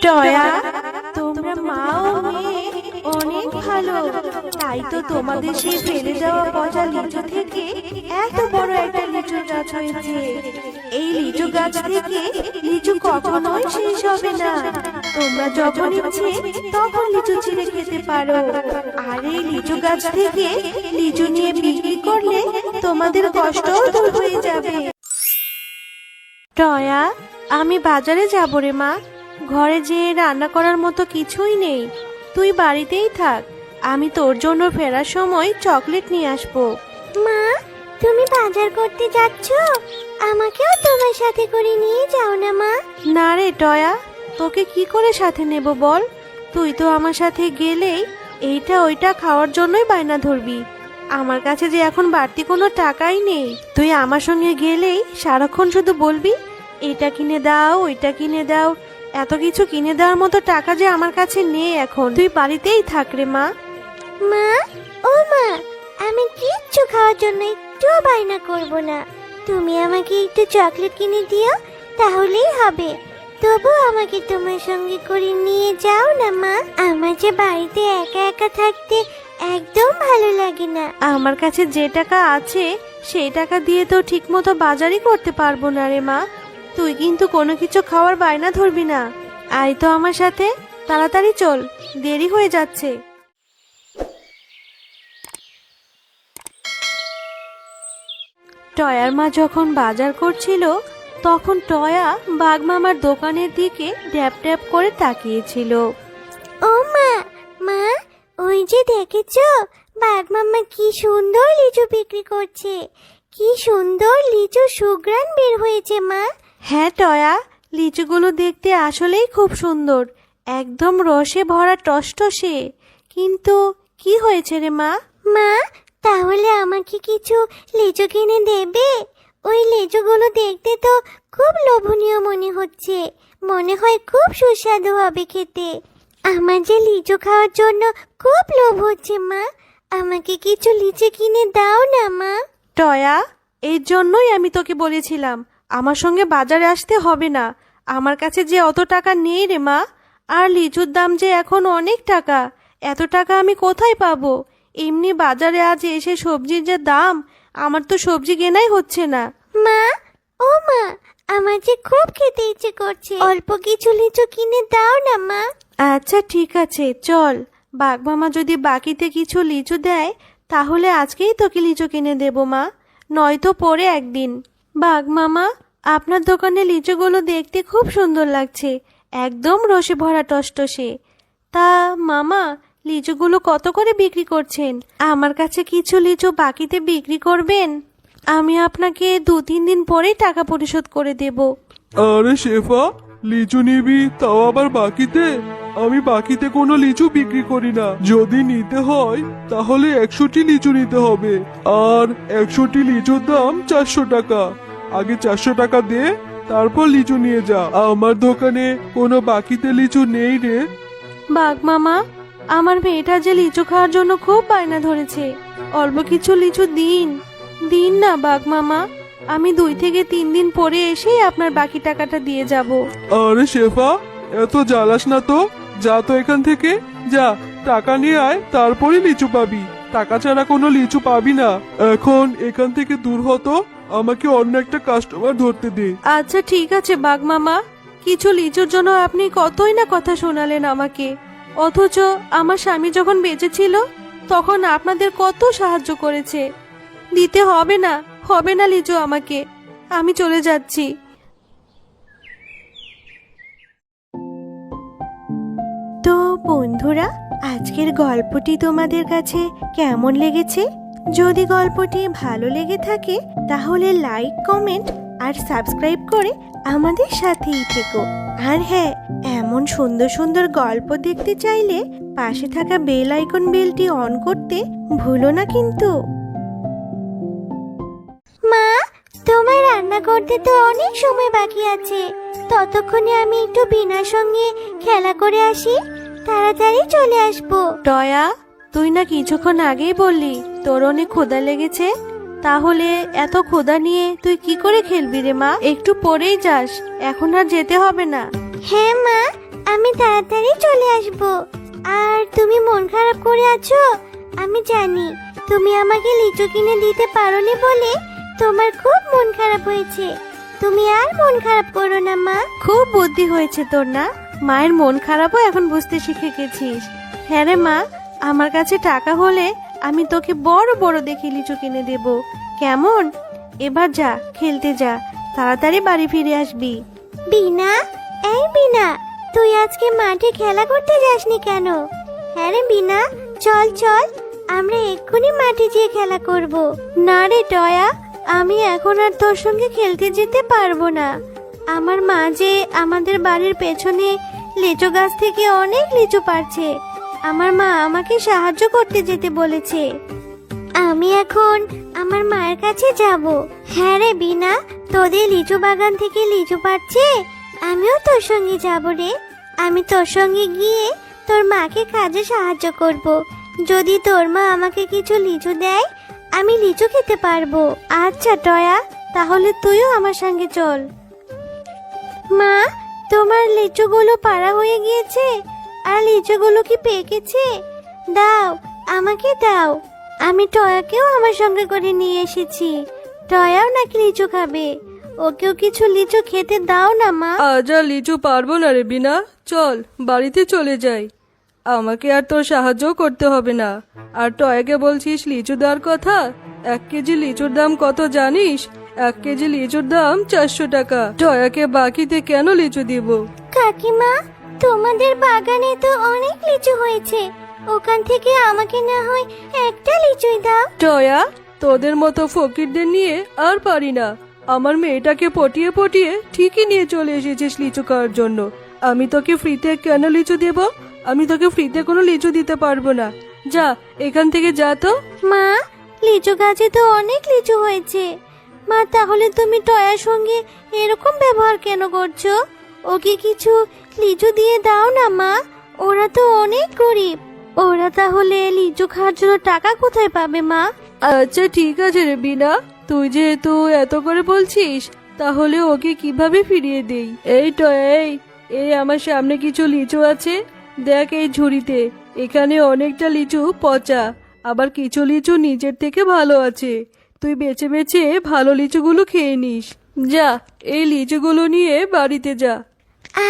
টয়া, তোমরা মা ও মেয়ে অনেক ভালো, তাই তো তোমাদের সেই ফেলে যাওয়া পচা লিচু থেকে এত বড় একটা লিচুর গাছ হয়েছে। এই লিচু গাছ থেকে লিচু কখনোই শেষ হবে না। তোমরা যখন ইচ্ছে তখন লিচু ছিঁড়ে খেতে পারো। আর এই লিচু গাছ থেকে লিচু নিয়ে বিক্রি করলে তোমাদের কষ্টও দূর হয়ে যাবে। টয়া, আমি বাজারে যাব রে মা। ঘরে যে রান্না করার মতো কিছুই নেই, তুই বাড়িতেই থাক। আমি তোর জন্য ফেরার সময় চকলেট নিয়ে আসবো। মা, তুমি বাজার করতে যাচ্ছ? আমাকেও তোমার সাথে করে নিয়ে যাও না মা। না রে টয়া, তোকে কি করে সাথে নেব বল? তুই তো আমার সাথে গেলেই এইটা ওইটা খাওয়ার জন্যই বায়না ধরবি। আমার কাছে যে এখন বাড়তি কোনো টাকাই নেই। তুই আমার সঙ্গে গেলেই সারাক্ষণ শুধু বলবি এটা কিনে দাও, ওইটা কিনে দাও। এত কিছু কিনে দেওয়ার মতো টাকা যে আমার কাছে নেই এখন। তুই বাড়িতেই থাক রে মা। মা, ও মা, আমি কিচ্ছু খাওয়ার জন্য একটু বায়না করব না। তুমি আমাকে একটু চকলেট কিনে দিও, তাহলেই হবে। তবু আমাকে তোমার সঙ্গে করে নিয়ে যাও না মা। আমার যে বাড়িতে একা একা থাকতে একদম ভালো লাগে না। আমার কাছে যে টাকা আছে সেই টাকা দিয়ে তো ঠিক মতো বাজারই করতে পারবো না রে মা। তুই কিন্তু কোনো কিছু খাওয়ার বায়না ধরবি না। আয় তো আমার সাথে, তাড়াতাড়ি চল, দেরি হয়ে যাচ্ছে। টয়ার মা যখন বাজার করছিল তখন টয়া বাঘমামার দোকানের দিকে ড্যাপ ড্যাপ করে তাকিয়েছিল। ও মা, মা, ওই যে দেখেছো বাঘ মাম্মা কি সুন্দর লিচু বিক্রি করছে। কি সুন্দর লিচু সুঘ্রাণ বের হয়েছে মা। হ্যাঁ টয়া, লিচুগুলো দেখতে আসলেই খুব সুন্দর, একদম রসে ভরা টসটসে। কিন্তু কি হয়েছে রে মা? মা, তাহলে আমাকে কিছু লিচু কিনে দেবে? ওই লিচুগুলো দেখতে তো খুব লোভনীয় মনে হচ্ছে। মনে হয় খুব সুস্বাদু হবে খেতে। আমার যে লিচু খাওয়ার জন্য খুব লোভ হচ্ছে মা। আমাকে কিছু লিচু কিনে দাও না মা। টয়া, এর জন্যই আমি তোকে বলেছিলাম আমার সঙ্গে বাজারে আসতে হবে না। আমার কাছে যে অত টাকা নেই রে মা। আর লিচুর দাম যে এখন অনেক টাকা। এত টাকা আমি কোথায় পাবো? এমনি বাজারে আজ এসে সবজির যে দাম, আমার তো সবজি কেনাই হচ্ছে না। মা, ও মা, আমার যে খুব খেতে ইচ্ছে করছে। অল্প কিছু লিচু কিনে দাও না মা। আচ্ছা ঠিক আছে, চল। বাঘমামা যদি বাকিতে কিছু লিচু দেয় তাহলে আজকেই তোকে লিচু কিনে দেব মা, নয়তো পরে একদিন। বাঘমামা, আপনার দোকানে লিচুগুলো দেখতে খুব সুন্দর লাগছে, একদম রসে ভরা টসটসে। তা মামা, লিচুগুলো কত করে বিক্রি করছেন? আমার কাছে কিছু লিচু বাকিতে বিক্রি করবেন? আমি আপনাকে 2-3 দিন পরেই টাকা পরিশোধ করে দেব। আরে শেফা, লিচু নিবি তাও আবার বাকিতে? আমি বাকিতে কোনো লিচু বিক্রি করি না। যদি নিতে হয় তাহলে 100টি লিচু নিতে হবে। আর 100টি লিচুর দাম 400 টাকা। আগে 400 টাকা দে, তারপর লিচু নিয়ে যা। আমার দোকানে কোনো বাকিতে লিচু নেই রে। বাঘমামা, আমার মেয়েটা যে লিচু খাওয়ার জন্য খুব বায়না ধরেছে, অল্প কিছু লিচু দিন। দিন না বাঘমামা, আমি 2-3 দিন পরে এসেই আপনার বাকি টাকাটা দিয়ে যাব। আরে শেফা, এত জ্বালাস না তো। যা তো এখান থেকে, যা টাকা নিয়ে আয়, তারপরই লিচু পাবি। টাকা ছাড়া কোনো লিচু পাবি না। এখন এখান থেকে দূর হতো, আমাকে অন্য একটা কাস্টমার ধরতে দে। আচ্ছা ঠিক আছে বাঘমামা, কিছু লিচুর জন্য আপনি কতই না কথা শোনালেন আমাকে। অথচ আমার স্বামী যখন বেঁচে ছিল তখন আপনাদের কত সাহায্য করেছে। দিতে হবে না, হবে না লিচু আমাকে, আমি চলে যাচ্ছি। তো বন্ধুরা, আজকের গল্পটি তোমাদের কাছে কেমন লেগেছে? যদি গল্পটি ভালো লেগে থাকে তাহলে লাইক, কমেন্ট আর সাবস্ক্রাইব করে আমাদের সাথেই থেকো। আর হ্যাঁ, এমন সুন্দর সুন্দর গল্প দেখতে চাইলে পাশে থাকা বেল আইকন বেলটি অন করতে ভুলো না কিন্তু। মা, তোমার রান্না করতে তো অনেক সময় বাকি আছে। ততক্ষণে আমি একটু বিনার সঙ্গে খেলা করে আসি। তাড়াতাড়ি চলে আসবো। টয়া, তুই না কিছুক্ষণ আগেই বললি তোর অনেক ক্ষুধা লেগেছে। তাহলে এত ক্ষুধা নিয়ে তুই কি করে খেলবি রে মা? একটু পরেই যাস, এখন আর যেতে হবে না। হ্যাঁ মা, আমি তাড়াতাড়ি চলে আসব। আর তুমি মন খারাপ করে আছো, আমি জানি। তুমি আমাকে লিচু কিনে দিতে পারোনি বলে তোমার খুব মন খারাপ হয়েছে। তুমি আর মন খারাপ করো না মা। খুব বুদ্ধি হয়েছে তোর না, মায়ের মন খারাপও এখন বুঝতে শিখে গেছিস। হ্যাঁ রে মা, আমার কাছে টাকা হলে আমি তোকে বড় বড় দেখে লিচু কিনে দেব, কেমন? এবার যা, খেলতে যা, তাড়াতাড়ি বাড়ি ফিরে আসবি। বিনা, এই বিনা, তুই আজকে মাঠে খেলা করতে যাসনি কেন? হ্যাঁ রে বিনা, চল চল, আমরা এক্ষুনি মাঠে যেয়ে খেলা করব। না রে টয়া, আমি এখন আর তোর সঙ্গে খেলতে যেতে পারবো না। আমার মা যে আমাদের বাড়ির পেছনে লিচু গাছ থেকে অনেক লিচু পাড়ছে, আমার মা আমাকে সাহায্য করতে যেতে বলেছে। আমি এখন আমার মায়ের কাছে যাব। হ্যাঁ রে বিনা, তোদের লিচু বাগান থেকে লিচু পাড়ছে, আমিও তোর সঙ্গে যাব রে। আমি তোর সঙ্গে গিয়ে তোর মাকে কাজে সাহায্য করব। যদি তোর মা আমাকে কিছু লিচু দেয়, আমি লিচু খেতে পারবো। আচ্ছা টয়া, তাহলে তুইও আমার সঙ্গে চল। মা, তোমার লিচুগুলো পাড়া হয়ে গিয়েছে? আর লিচুগুলো কি পেকেছে? দাও, আমাকে দাও। আমি টয়াকেও আমার সঙ্গে করে নিয়ে এসেছি। টয়াও নাকি লিচু খাবে, ওকেও কিছু লিচু খেতে দাও না মা। আজ আর লিচু পারবো না রে বিনা, চল বাড়িতে চলে যাই। আমাকে আর তোর সাহায্য করতে হবে না। আর টয়াকে বলছিস লিচু দেওয়ার কথা? 1 কেজি লিচুর দাম কত জানিস? 1 কেজি লিচুর দাম 400 টাকা। টয়াকে বাকিতে কেন লিচু দিব? কাকিমা, তোমাদের বাগানে তো অনেক লিচু হয়েছে, ওখান থেকে আমাকে না হয় একটা লিচুই দাও। টয়া, তোদের মতো ফকিরদের নিয়ে আর পারি না। আমার মেয়েটাকে পটিয়ে পটিয়ে ঠিকই নিয়ে চলে এসেছিস লিচু খাওয়ার জন্য। আমি তোকে ফ্রিতে কেন লিচু দেব? আমি তোকে ফ্রিতে কোনো লিচু দিতে পারবো না। যা এখান থেকে যা তো। মা, লিচু গাছে তো অনেক লিচু হয়েছে। মা, তাহলে তুমি টয়ার সঙ্গে এরকম ব্যবহার কেন করছো? ওকে কিছু লিচু দিয়ে দাও না মা, ওরা তো অনেক গরিব। ওরা তাহলে লিচু খাওয়ার জন্য টাকা কোথায় পাবে মা? আচ্ছা ঠিক আছে রে বিনা, তুই যেহেতু এত করে বলছিস, তাহলে ওকে কিভাবে ফিরিয়ে দেই? এই টয়া, এই আমার সামনে কিছু লিচু আছে, দেখ এই ঝুড়িতে। এখানে অনেকটা লিচু পচা, আবার কিছু লিচু নিজের থেকে ভালো আছে। তুই বেছে বেছে ভালো লিচুগুলো খেয়ে নিস। যা, এই লিচুগুলো নিয়ে বাড়িতে যা।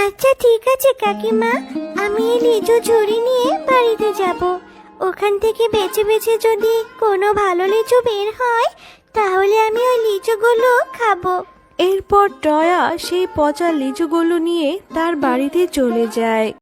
আচ্ছা ঠিক আছে কাকিমা, আমি এই লিচু ঝুড়ি নিয়ে বাড়িতে যাব। ওখান থেকে বেছে বেছে যদি কোনো ভালো লিচু বের হয়, তাহলে আমি ওই লিচুগুলো খাবো। এরপর টয়া সেই পচা লিচুগুলো নিয়ে তার বাড়িতে চলে যায়।